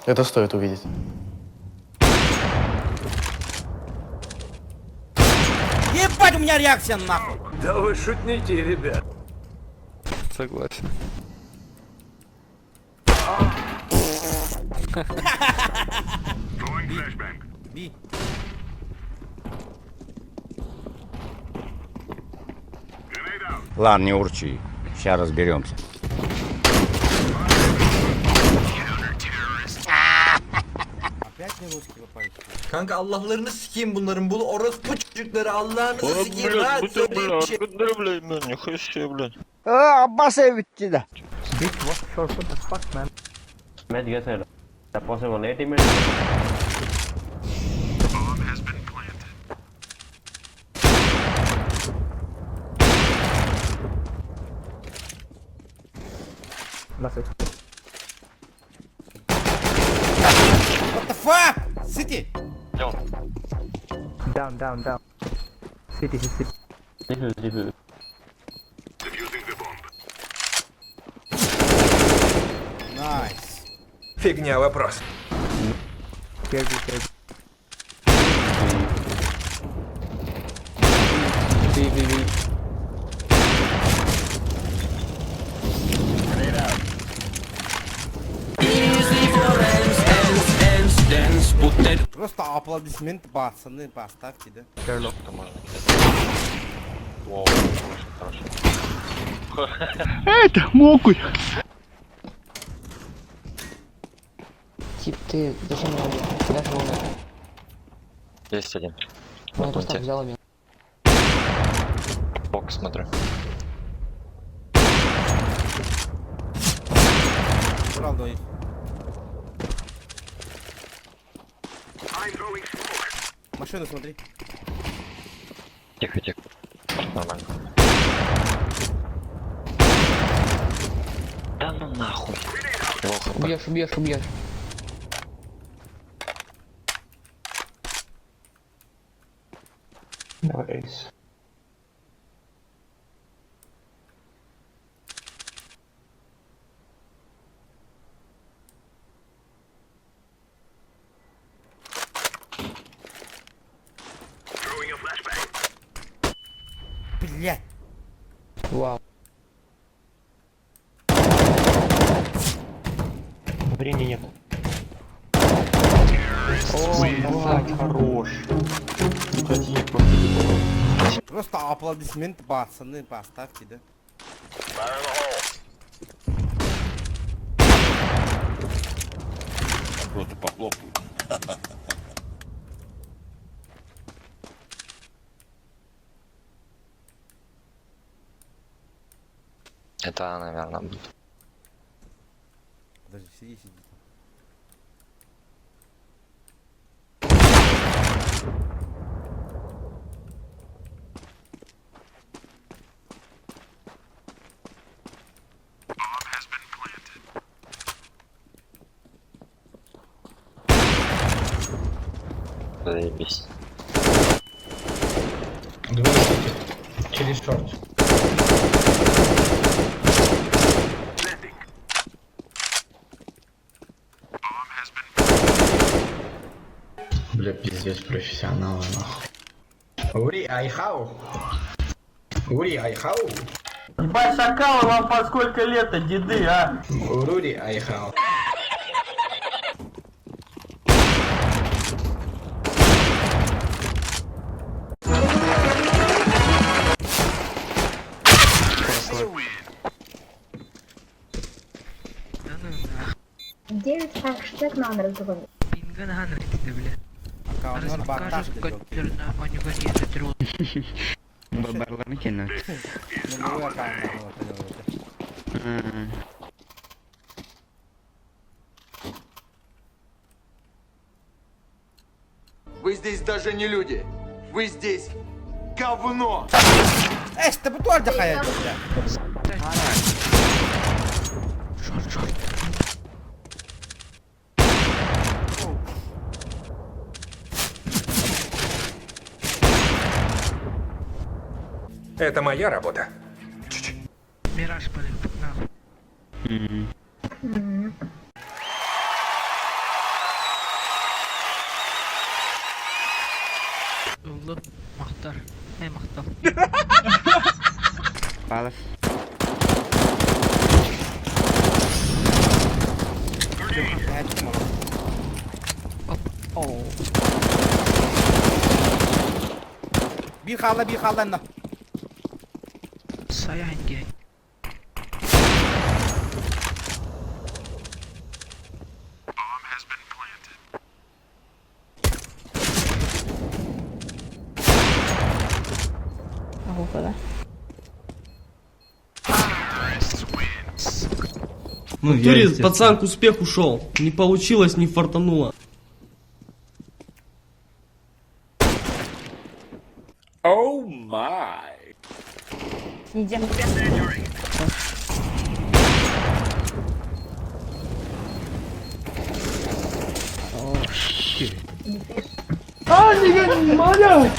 Это стоит увидеть. Ебать, у меня реакция нахуй! Да вы шутники, ребят. Согласен. Би. Ладно, не урчи. Сейчас разберемся. Опять не русский попали. Kanka Allah'larını sikeyim bunların. Bu orospu çocukları Allah'ını sikeyim. Rahat söyle bir şey. Нихуя себе, блядь. Abbas evitçi de. Match gets it. The possible 80 minutes. What the fuck? City! Diffuse, diffuse. Nice. Фигня вопрос. Просто аплодисмент пацаны, поставьте, да? Воу, хорошо. Тип, ты зачем его убил? Даже его умер. Есть один. Он просто так взял меня. Бок смотрю. Правда, их. Машину смотри. Тихо, тихо. Нормально. Да ну нахуй. Плохо. Убьешь, убьешь, убьешь. Nice. Блять. Вау. Времени нет. Просто аплодисмент пацаны, поставьте, да? Просто похлопаю. Это, наверное, будет. Подожди, сиди, сиди. Заебись. Через шорт. Бля, пиздец, профессионалы, нахуй. Ури, айхау. Ури, айхау. Ебать, шакалы, вам по сколько лет-то, деды, а? Урури, айхау. Девять хэштег на разговор. Onlar baktaş Babarlarını kendim. Вы здесь даже не люди. Вы здесь говно. İşte bu tuvalde hayal ya. Это моя работа. Мираж полил, нахуй. Oğlum, Mahtar. Ey Mahtar. Палас. Я чекмал. Oo. Bir kaldı anda. Saya hangi? Ого, куда? Ну, в туре пацан к успеху шел. Не получилось, не фартануло. Оу май. Идем. Бага.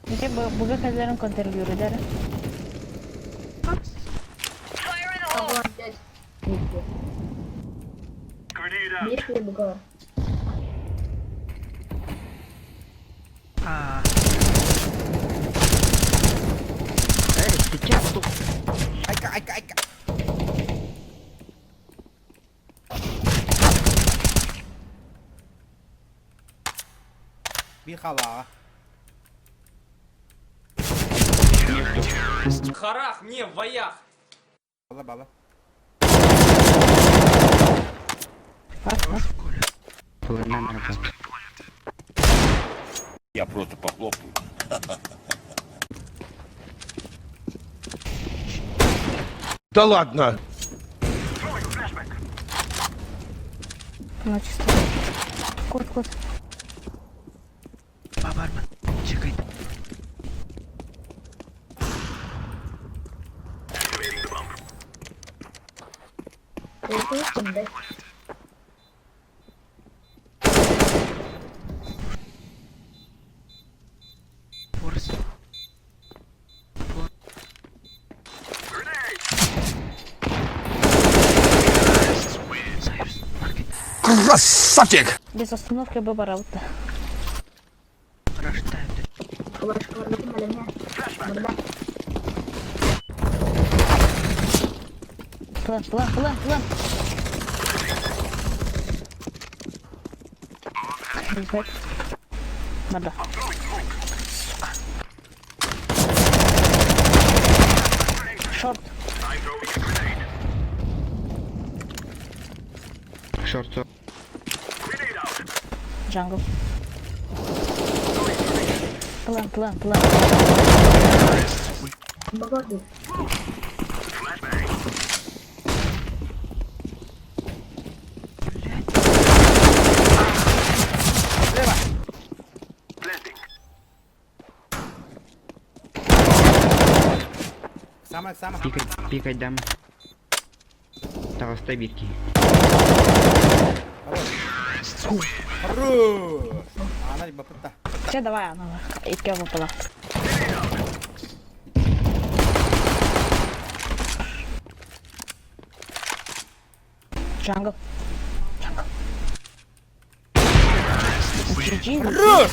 Jadi buka kalian counter biru darah. Ayka. Bir kaldı. Харах, не, в воях. Бала. Я просто похлопаю. Да ладно. Начисто. Кот. Бабарма. Чекай. Форс. Красавчик! Без остановки бабараута. Рождают. План. Ребят. Надо. Шорт. Шорт. Джангл. План. Сама. Пикать дам. Толстой битки. Хорош. Она либо пыта. Все, давай, она. И кем выпала. Джангл. Хорош!